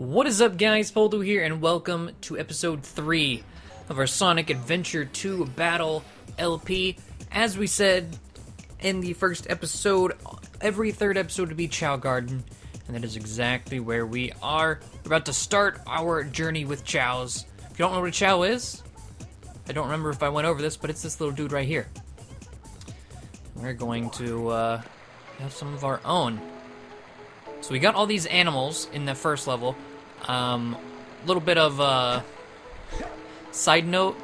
What is up, guys? poledoo here, and welcome to episode 3 of our Sonic Adventure 2 Battle LP. As we said in the first episode, every third episode would be Chao Garden, and that is exactly where we are. We're about to start our journey with Chaos. If you don't know what a Chao is, I don't remember if I went over this, but it's this little dude right here. We're going to have some of our own. So we got all these animals in the first level. Little bit of side note.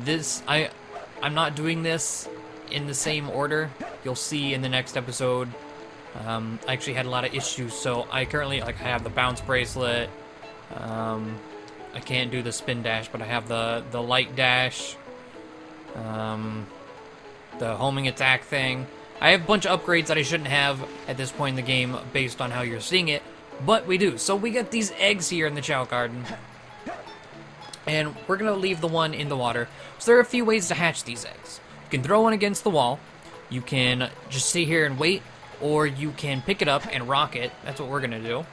I'm not doing this in the same order. You'll see in the next episode. I actually had a lot of issues, so I currently I have the bounce bracelet. I can't do the spin dash, but I have the light dash. The homing attack thing. I have a bunch of upgrades that I shouldn't have at this point in the game based on how you're seeing it, but we do. So we got these eggs here in the Chao Garden, and we're going to leave the one in the water. So there are a few ways to hatch these eggs. You can throw one against the wall, you can just sit here and wait, or you can pick it up and rock it. That's what we're going to do.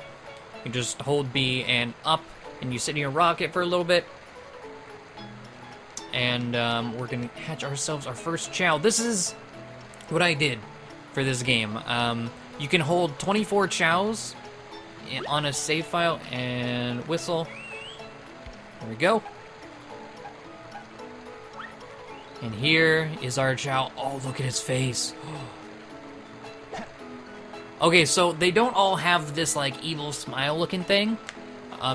You just hold B and up, and you sit here and rock it for a little bit. And we're going to hatch ourselves our first Chao. This is what I did for this game. You can hold 24 Chaos on a save file and whistle. There we go. And here is our Chao. Oh, look at his face. Okay, so they don't all have this like evil smile looking thing.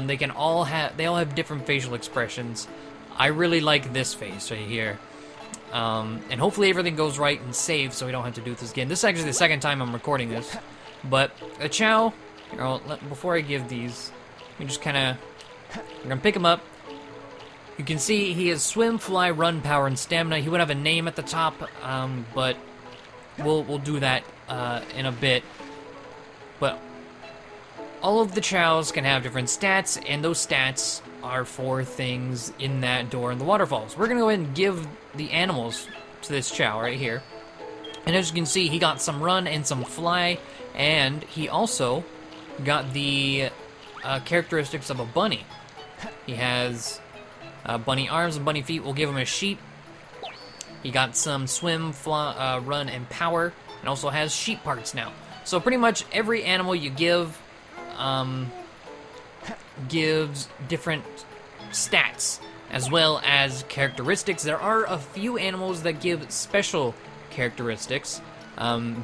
They all have different facial expressions. I really like this face right here. And hopefully everything goes right and saves so we don't have to do this again. This is actually the second time I'm recording this. But a Chao, before I give these, we just kind of, we're going to pick him up. You can see he has swim, fly, run, power, and stamina. He would have a name at the top, but we'll do that in a bit. But all of the Chaos can have different stats, and those stats are for things in that door in the waterfalls. We're going to go ahead and give the animals to this Chao right here. And as you can see, he got some run and some fly, and he also got the characteristics of a bunny. He has bunny arms and bunny feet. We'll give him a sheep. He got some swim, fly, run, and power, and also has sheep parts now. So pretty much every animal you give gives different stats as well as characteristics. There are a few animals that give special characteristics,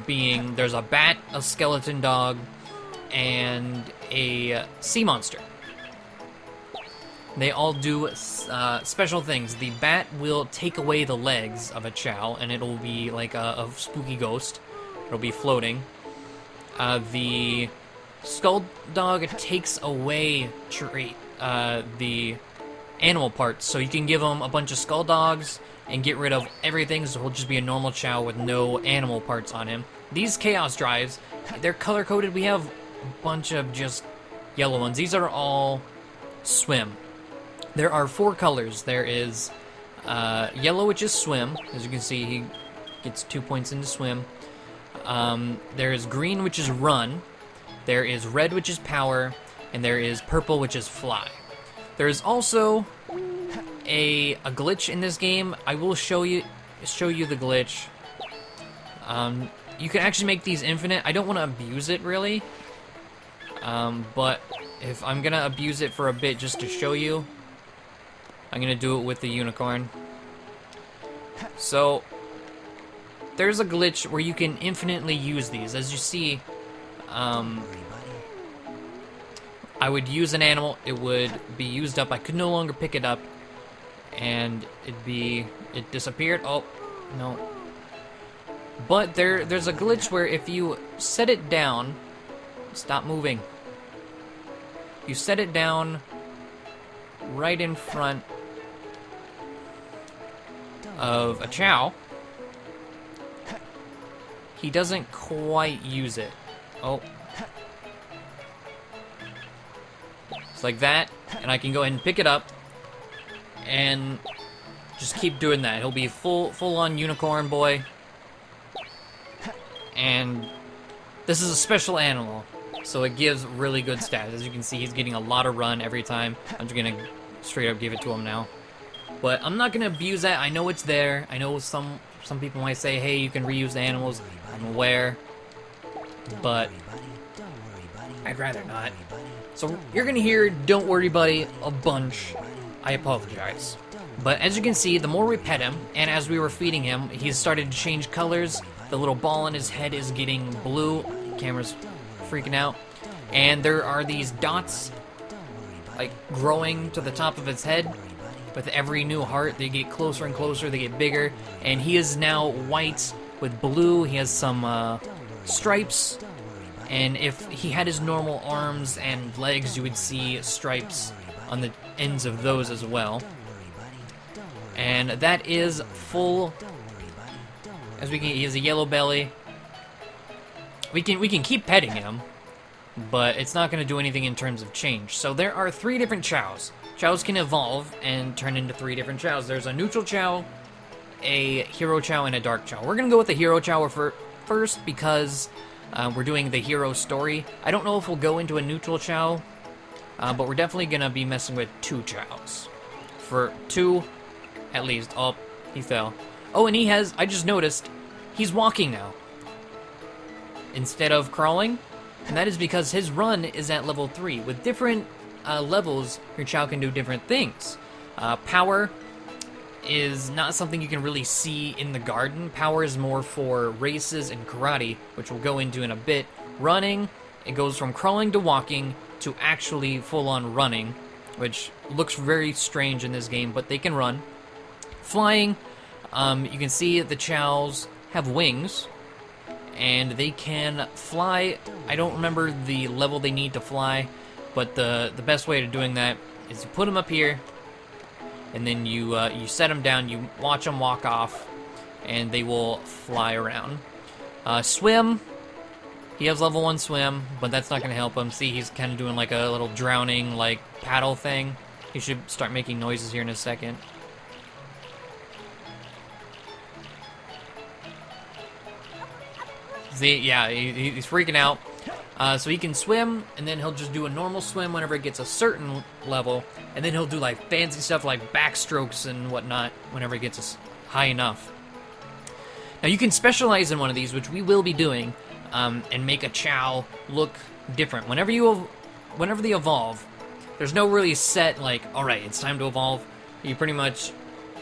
being there's a bat, a skeleton dog, and a sea monster. They all do special things. The bat will take away the legs of a Chao, and it'll be like a spooky ghost. It'll be floating. The Skull Dog takes away the animal parts, so you can give him a bunch of Skull Dogs and get rid of everything, so he'll just be a normal Chao with no animal parts on him. These Chaos Drives, they're color-coded. We have a bunch of just yellow ones. These are all swim. There are 4 colors. There is yellow, which is swim. As you can see, he gets 2 points into swim. There is green, which is run. There is red, which is power, and there is purple, which is fly. There is also a glitch in this game. I will show you the glitch. You can actually make these infinite. I don't want to abuse it really, but if I'm gonna abuse it for a bit just to show you, I'm gonna do it with the unicorn. So there's a glitch where you can infinitely use these. As you see, I would use an animal, it would be used up, I could no longer pick it up, and it disappeared. Oh, no. But there's a glitch where if you set it down, stop moving. You set it down right in front of a Chao, he doesn't quite use it. Oh. It's like that, and I can go ahead and pick it up, and just keep doing that. He'll be full-on unicorn boy. And this is a special animal. so it gives really good stats. As you can see, he's getting a lot of run every time. I'm just gonna straight up give it to him now. But I'm not gonna abuse that. I know it's there. I know some people might say, hey, you can reuse the animals. I'm aware. But I'd rather not. So you're gonna hear "Don't worry, buddy" a bunch. I apologize. But as you can see, the more we pet him, and as we were feeding him, he's started to change colors. The little ball on his head is getting blue. Camera's freaking out. And there are these dots, like, growing to the top of his head. With every new heart, they get closer and closer, they get bigger. And he is now white with blue. He has some stripes. And if he had his normal arms and legs, you would see stripes on the ends of those as well. And that is full. As we can, he has a yellow belly. We can keep petting him, but it's not going to do anything in terms of change. So there are 3 different Chaos. Chaos can evolve and turn into 3 different Chaos. There's a neutral Chao, a hero Chao, and a dark Chao. We're going to go with the hero Chao first because we're doing the hero story. I don't know if we'll go into a neutral Chao, but we're definitely going to be messing with 2 Chaos. For 2, at least. Oh, he fell. Oh, and he has, I just noticed, he's walking now instead of crawling. And that is because his run is at level 3. With different levels, your Chao can do different things. Power is not something you can really see in the garden. Power is more for races and karate, which we'll go into in a bit. Running, it goes from crawling to walking to actually full-on running, which looks very strange in this game, but they can run. Flying, you can see the Chaos have wings, and they can fly. I don't remember the level they need to fly, but the best way of doing that is you put them up here, and then you set them down, you watch them walk off, and they will fly around. Swim, he has level 1 swim, but that's not going to help him. See, he's kind of doing like a little drowning, like, paddle thing. He should start making noises here in a second. See, yeah, he's freaking out. So he can swim, and then he'll just do a normal swim whenever it gets a certain level, and then he'll do like fancy stuff like backstrokes and whatnot whenever it gets high enough. Now you can specialize in one of these, which we will be doing, and make a Chao look different. Whenever they evolve, there's no really set like, all right, it's time to evolve. You pretty much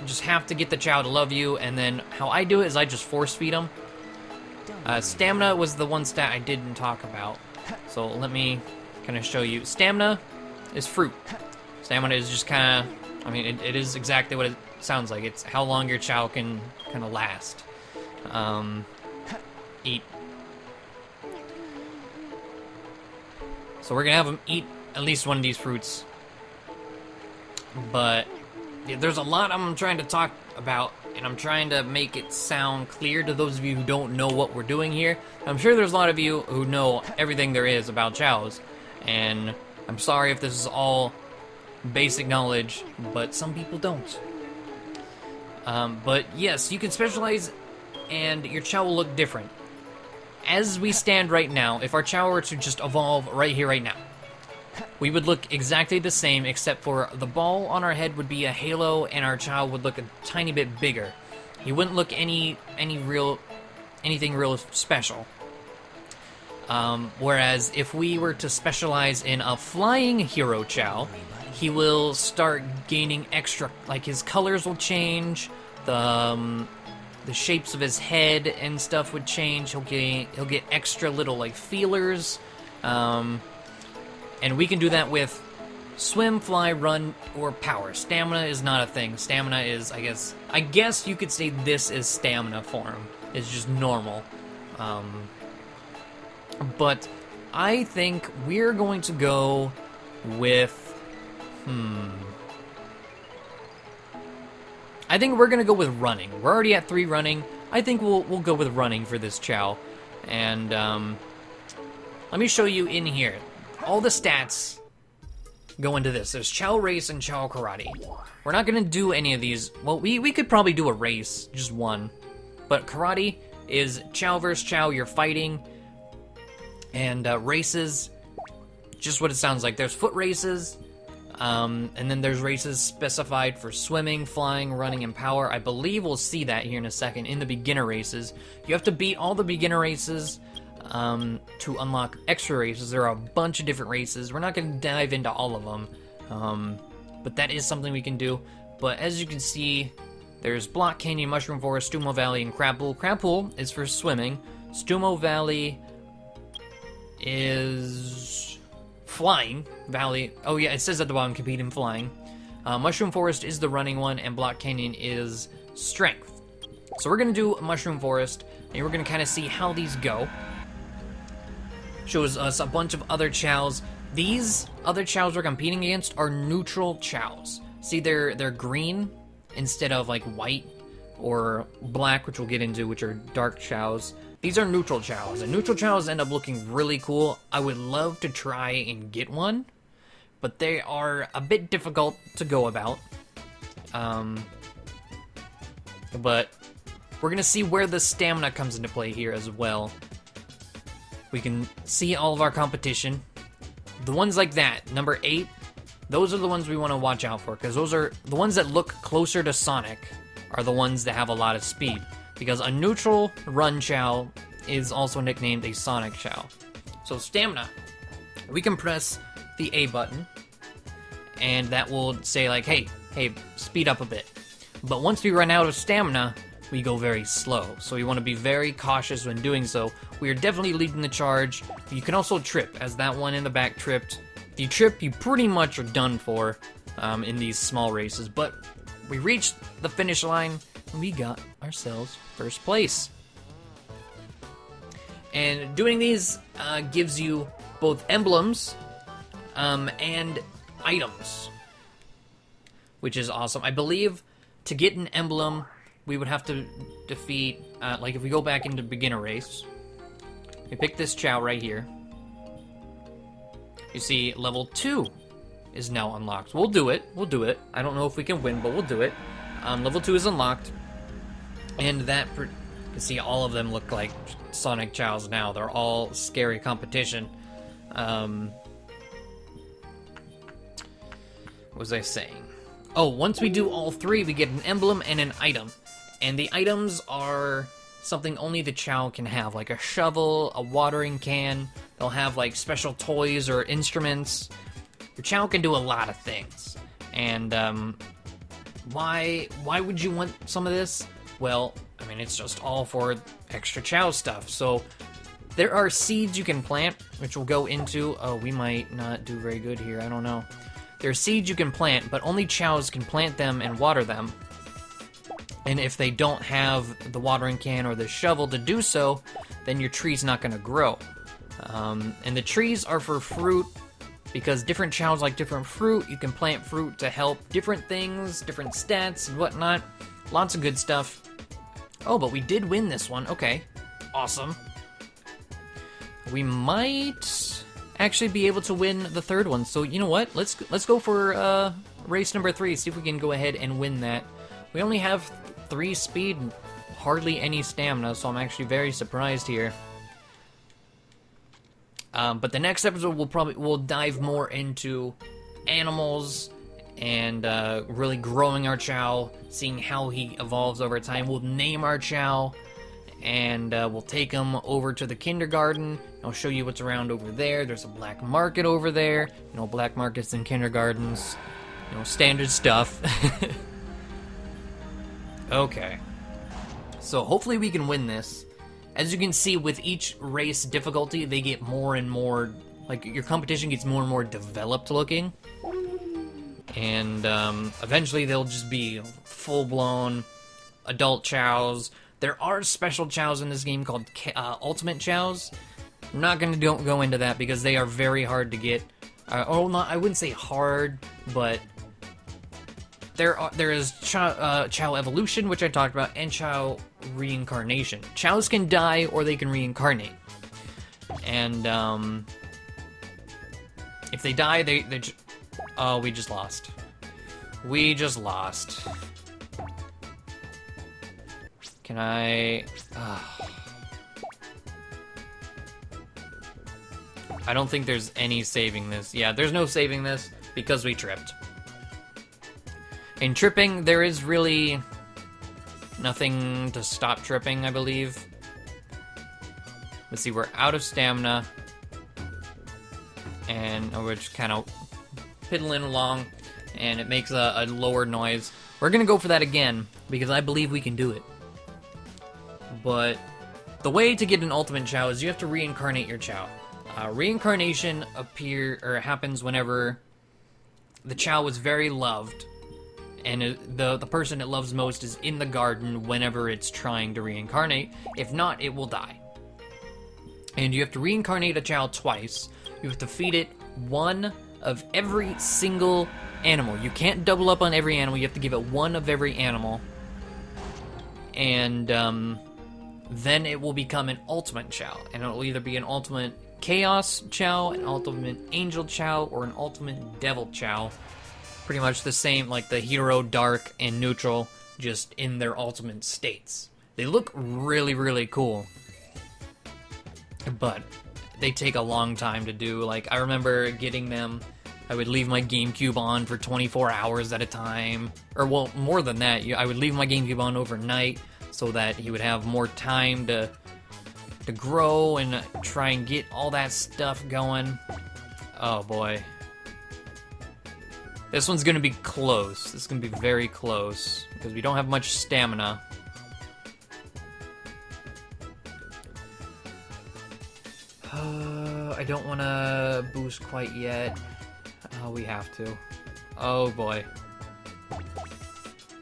just have to get the Chao to love you, and then how I do it is I just force feed them. Stamina was the one stat I didn't talk about, so let me kind of show you. Stamina is fruit. Stamina is just kind of, I mean, it is exactly what it sounds like. It's how long your Chao can kind of last. Eat. So we're gonna have them eat at least one of these fruits. But yeah, there's a lot I'm trying to talk about, and I'm trying to make it sound clear to those of you who don't know what we're doing here. I'm sure there's a lot of you who know everything there is about Chaos, and I'm sorry if this is all basic knowledge, but some people don't. But yes, you can specialize, and your Chao will look different. As we stand right now, if our Chao were to just evolve right here, right now, we would look exactly the same, except for the ball on our head would be a halo, and our Chao would look a tiny bit bigger. He wouldn't look anything real special. Whereas if we were to specialize in a flying hero Chao, he will start gaining extra, like his colors will change, the shapes of his head and stuff would change. He'll get extra little like feelers. And we can do that with swim, fly, run, or power. Stamina is not a thing. Stamina is, I guess you could say this is stamina form. It's just normal. But I think we're going to go with, I think we're going to go with running. We're already at 3 running. I think we'll go with running for this Chao. And let me show you in here. All the stats go into this. There's Chao Race and Chao Karate. We're not going to do any of these. Well, we could probably do a race, just one. But Karate is Chao versus Chao, you're fighting. And races, just what it sounds like. There's foot races, and then there's races specified for swimming, flying, running, and power. I believe we'll see that here in a second in the beginner races. You have to beat all the beginner races to unlock extra races. There are a bunch of different races. We're not going to dive into all of them, but that is something we can do. But as you can see, there's Block Canyon, Mushroom Forest, Stumo Valley, and Crab Pool. Crab Pool is for swimming. Stumo Valley is flying. Valley, oh yeah, it says at the bottom, compete in flying. Mushroom Forest is the running one, and Block Canyon is strength. So we're going to do Mushroom Forest, and we're going to kind of see how these go. Shows us a bunch of other chows. These other chows we're competing against are neutral chows. See, they're green instead of like white or black, which we'll get into, which are dark chows. These are neutral chows, and neutral chows end up looking really cool. I would love to try and get one, but they are a bit difficult to go about. But we're gonna see where the stamina comes into play here as well. We can see all of our competition. The ones like that, number 8, those are the ones we want to watch out for, because those are the ones that look closer to Sonic are the ones that have a lot of speed. Because a neutral run chow is also nicknamed a Sonic chow. So stamina, we can press the A button, and that will say like, hey, speed up a bit. But once we run out of stamina, we go very slow. So we want to be very cautious when doing so. We are definitely leading the charge. You can also trip, as that one in the back tripped. If you trip, you pretty much are done for in these small races. But we reached the finish line, and we got ourselves first place. And doing these gives you both emblems and items, which is awesome. I believe to get an emblem, we would have to defeat, like if we go back into beginner race, we pick this chow right here. You see level 2 is now unlocked. We'll do it. I don't know if we can win, but we'll do it. Level 2 is unlocked. And that, you can see all of them look like Sonic chows now. They're all scary competition. What was I saying? Oh, once we do all 3, we get an emblem and an item. And the items are something only the chow can have, like a shovel, a watering can. They'll have like special toys or instruments. Your chow can do a lot of things. And why would you want some of this? Well, I mean, it's just all for extra chow stuff. So there are seeds you can plant, which we'll go into. Oh, we might not do very good here. I don't know. There are seeds you can plant, but only chows can plant them and water them. And if they don't have the watering can or the shovel to do so, then your tree's not going to grow. And the trees are for fruit, because different chows like different fruit. You can plant fruit to help different things, different stats and whatnot. Lots of good stuff. Oh, but we did win this one. Okay, awesome. We might actually be able to win the third one. So you know what? Let's go for race number 3. See if we can go ahead and win that. We only have 3 speed, hardly any stamina, so I'm actually very surprised here. But the next episode we'll dive more into animals and really growing our chow, seeing how he evolves over time. We'll name our chow, and we'll take him over to the kindergarten. I'll show you what's around over there. There's a black market over there. You know, black markets and kindergartens. You know, standard stuff. Okay. So hopefully we can win this. As you can see, with each race difficulty, they get more and more, like, your competition gets more and more developed looking. And eventually they'll just be full-blown adult chows. There are special chows in this game called ultimate chows. I'm not going to go into that because they are very hard to get. I wouldn't say hard, but there is chow evolution, which I talked about, and chow reincarnation. Chows can die or they can reincarnate. And if they die, they oh, we just lost. We just lost. Can I... I don't think there's any saving this. Yeah, there's no saving this because we tripped. In tripping, there is really nothing to stop tripping, I believe. Let's see, we're out of stamina. And we're just kind of piddling along, and it makes a lower noise. We're gonna go for that again, because I believe we can do it. But the way to get an ultimate Chao is you have to reincarnate your Chao. Reincarnation happens whenever the Chao is very loved, and the person it loves most is in the garden whenever it's trying to reincarnate. If not, it will die. And you have to reincarnate a Chao twice. You have to feed it one of every single animal. You can't double up on every animal. You have to give it one of every animal. And then it will become an ultimate Chao. And it will either be an ultimate Chaos Chao, an ultimate Angel Chao, or an ultimate Devil Chao. Pretty much the same, like the Hero, Dark, and Neutral, just in their ultimate states. They look really, really cool. But they take a long time to do. Like, I remember getting them, I would leave my Gamecube on for 24 hours at a time. Or, well, more than that. I would leave my Gamecube on overnight so that he would have more time to grow and try and get all that stuff going. Oh, boy. This one's gonna be close. This is gonna be very close, because we don't have much stamina. I don't want to boost quite yet. We have to. Oh boy.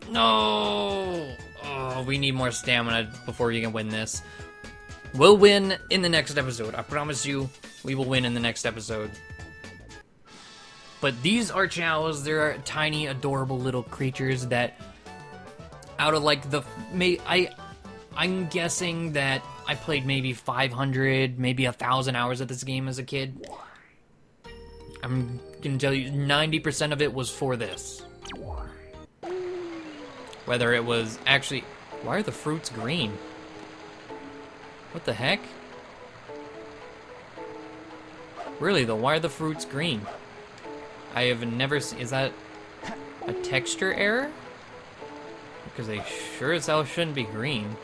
No! Oh, we need more stamina before we can win this. We'll win in the next episode. I promise you, we will win in the next episode. But these are Chaos. They're tiny, adorable little creatures that, out of like I'm guessing that I played maybe 500, maybe 1,000 hours of this game as a kid. I'm gonna tell you, 90% of it was for this. Whether it was actually... Why are the fruits green? What the heck? Really though, why are the fruits green? I have never seen... Is that a texture error? Because they sure as hell shouldn't be green.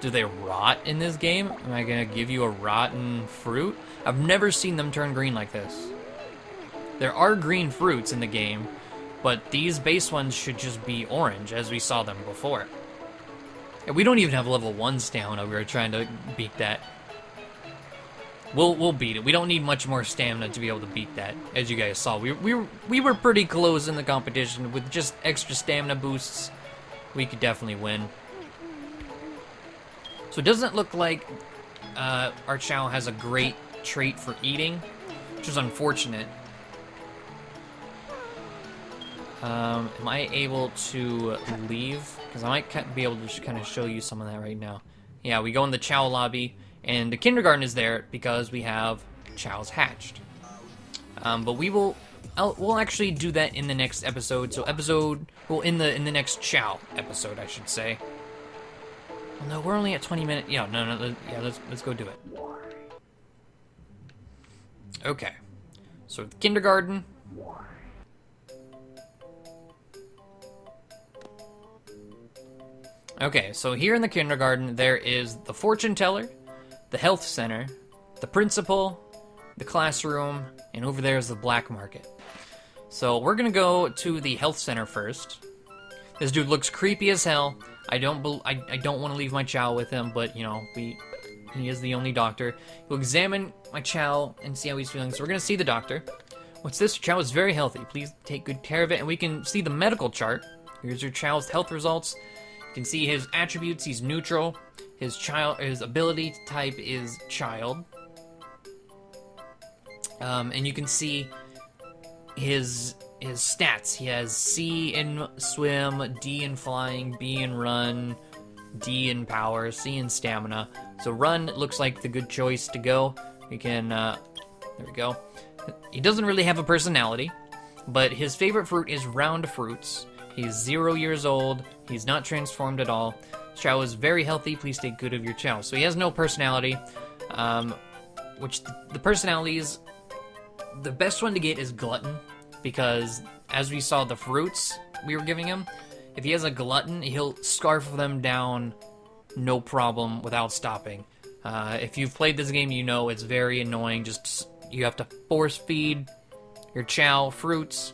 Do they rot in this game? Am I gonna give you a rotten fruit? I've never seen them turn green like this. There are green fruits in the game, but these base ones should just be orange, as we saw them before. And we don't even have level 1 stamina. We were trying to beat that. We'll beat it. We don't need much more stamina to be able to beat that, as you guys saw. We were pretty close in the competition. With just extra stamina boosts, we could definitely win. So it doesn't look like our Chao has a great trait for eating, which is unfortunate. Am I able to leave? Because I might be able to just kind of show you some of that right now. Yeah, we go in the Chao lobby, and the kindergarten is there because we have Chaos hatched. But we'll actually do that in the next episode. So in the next Chao episode, I should say. Well, no, we're only at 20 minutes. Yeah, no, yeah, let's go do it. Okay, so the kindergarten. Okay, so here in the kindergarten, there is the fortune teller, the health center, the principal, the classroom, and over there is the black market. So we're gonna go to the health center first. This dude looks creepy as hell. I don't want to leave my Chao with him, but you know, he is the only doctor. He'll examine my Chao and see how he's feeling. So we're gonna see the doctor. What's this? Chao is very healthy. Please take good care of it. And we can see the medical chart. Here's your Chao's health results. You can see his attributes. He's neutral. His ability type is child. And you can see his stats. He has C in swim, D in flying, B in run, D in power, C in stamina. So run looks like the good choice to go. We can, there we go. He doesn't really have a personality, but his favorite fruit is round fruits. He's 0 years old. He's not transformed at all. Chao is very healthy. Please take good of your Chao. So he has no personality, which the personalities, the best one to get is Glutton, because as we saw the fruits we were giving him, if he has a Glutton, he'll scarf them down no problem without stopping. If you've played this game, you know it's very annoying. Just you have to force feed your Chao fruits,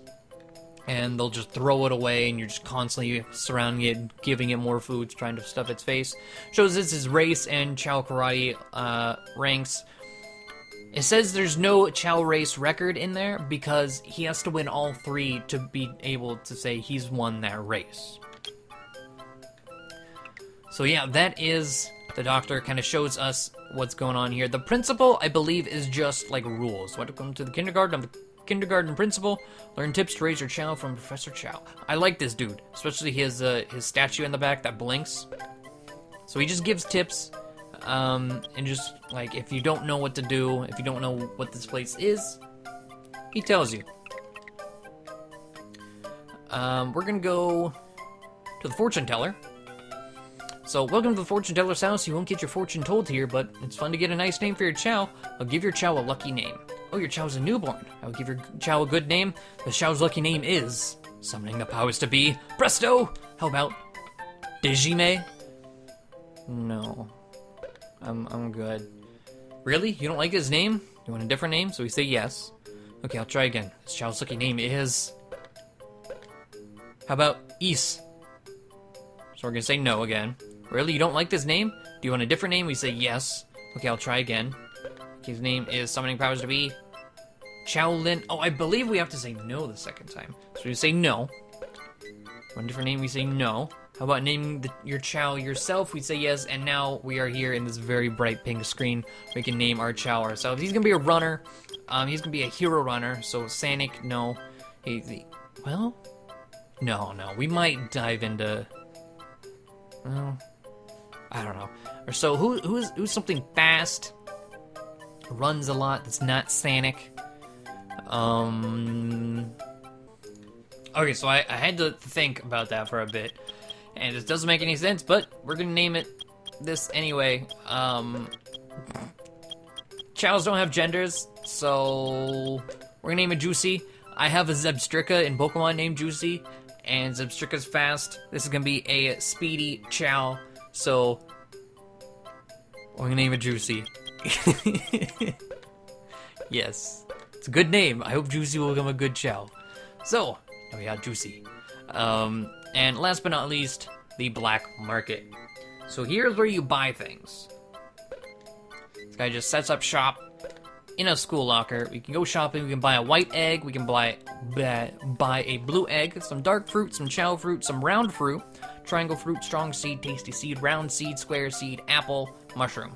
and they'll just throw it away, and you're just constantly surrounding it, giving it more foods, trying to stuff its face. Shows this is race and Chao karate ranks. It says there's no Chao race record in there because he has to win all 3 to be able to say he's won that race. So yeah, that is the doctor. Kind of shows us what's going on here. The principal, I believe, is just like rules. Welcome to the kindergarten. I'm the kindergarten principal. Learn tips to raise your Chao from Professor Chao. I like this dude, especially his statue in the back that blinks. So he just gives tips, and just like if you don't know what to do, if you don't know what this place is, he tells you. We're gonna go to the fortune teller. So, welcome to the fortune teller's house. You won't get your fortune told here, but it's fun to get a nice name for your Chao. I'll give your Chao a lucky name. Oh, your Chao's a newborn. I will give your Chao a good name. The Chao's lucky name is summoning the powers to be. Presto! How about Digime? No. I'm good. Really? You don't like his name? You want a different name? So we say yes. Okay, I'll try again. His Chao's lucky name is... How about Is? So we're gonna say no again. Really? You don't like this name? Do you want a different name? We say yes. Okay, I'll try again. His name is summoning powers to be Shaolin. Oh, I believe we have to say no the second time. So we say no. One different name, we say no. How about naming your Chao yourself? We say yes, and now we are here in this very bright pink screen. We can name our Chao ourselves. He's gonna be a runner. He's gonna be a hero runner. So Sanic, no. Well, no. We might dive into. Well, I don't know. Or so who's something fast, runs a lot, that's not Sanic. Okay, so I had to think about that for a bit, and it doesn't make any sense, but we're gonna name it this anyway. Chaos don't have genders, so we're gonna name it Juicy. I have a Zebstrika in Pokemon named Juicy, and Zebstrika's fast. This is gonna be a speedy Chao, so we're gonna name it Juicy. Yes, it's a good name. I hope Juicy will become a good Chao. So, now we got Juicy. And last but not least, the black market. So here's where you buy things. This guy just sets up shop in a school locker. We can go shopping. We can buy a white egg. We can buy a blue egg, some dark fruit, some Chao fruit, some round fruit, triangle fruit, strong seed, tasty seed, round seed, square seed, apple, mushroom.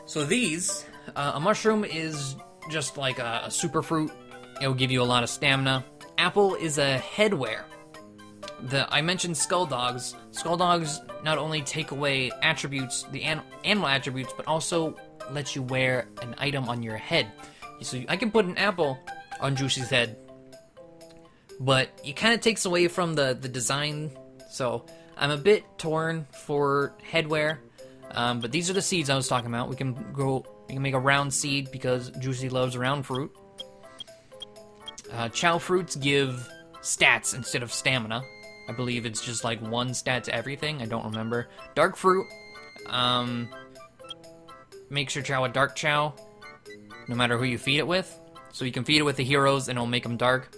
So these, a mushroom is just like a super fruit. It'll give you a lot of stamina. Apple is a headwear. I mentioned skull dogs. Skull dogs not only take away attributes, the animal attributes, but also let you wear an item on your head. So I can put an apple on Juicy's head, but it kind of takes away from the design. So I'm a bit torn for headwear. But these are the seeds I was talking about. We can make a round seed because Juicy loves round fruit. Chao fruits give stats instead of stamina. I believe it's just like one stat to everything. I don't remember. Dark fruit makes your Chao a dark Chao, no matter who you feed it with. So you can feed it with the heroes and it'll make them dark.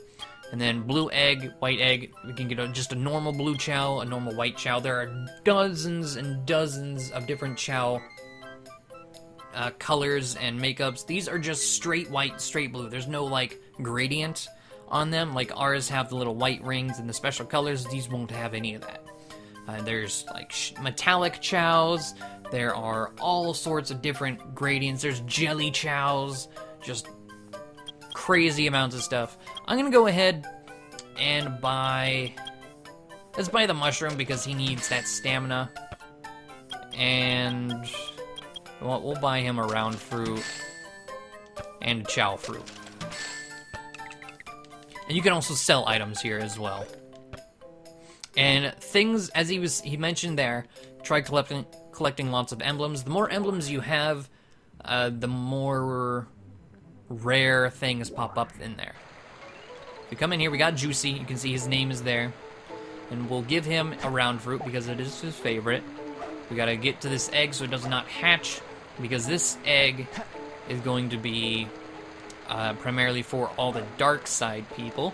And then blue egg, white egg, we can get just a normal blue Chao, a normal white Chao. There are dozens and dozens of different Chao colors and makeups. These are just straight white, straight blue. There's no like gradient on them. Like ours have the little white rings and the special colors. These won't have any of that. There's like metallic Chaos. There are all sorts of different gradients. There's jelly Chaos. Just crazy amounts of stuff. I'm gonna go ahead and let's buy the mushroom because he needs that stamina. And we'll buy him a round fruit and a Chao fruit. And you can also sell items here as well. And things, as he mentioned there, try collecting lots of emblems. The more emblems you have, the more rare things pop up in there. If you come in here, we got Juicy. You can see his name is there. And we'll give him a round fruit because it is his favorite. We gotta get to this egg so it does not hatch, because this egg is going to be primarily for all the dark side people.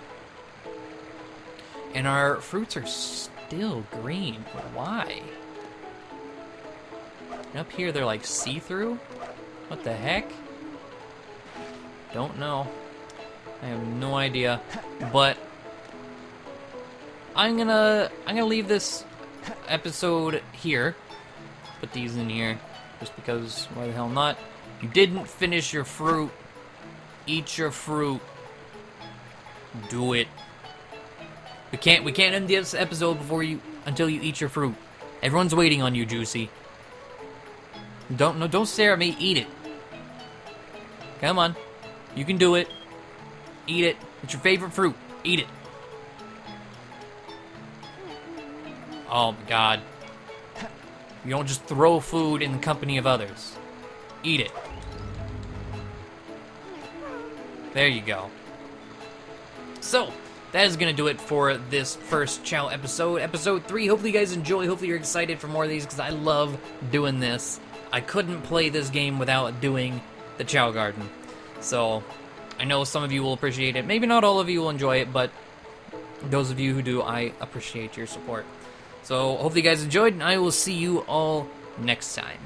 And our fruits are still green. Why? And up here they're like see-through? What the heck? Don't know. I have no idea. But I'm gonna leave this episode here. Put these in here just because why the hell not? You didn't finish your fruit. Eat your fruit. Do it. We can't end this episode until you eat your fruit. Everyone's waiting on you, Juicy. Don't stare at me. Eat it. Come on. You can do it. Eat it. It's your favorite fruit. Eat it. Oh my god. You don't just throw food in the company of others. Eat it. There you go. So, that is going to do it for this first Chao episode. Episode 3. Hopefully you guys enjoy. Hopefully you're excited for more of these because I love doing this. I couldn't play this game without doing the Chao Garden. So, I know some of you will appreciate it. Maybe not all of you will enjoy it, but those of you who do, I appreciate your support. So, hopefully you guys enjoyed, and I will see you all next time.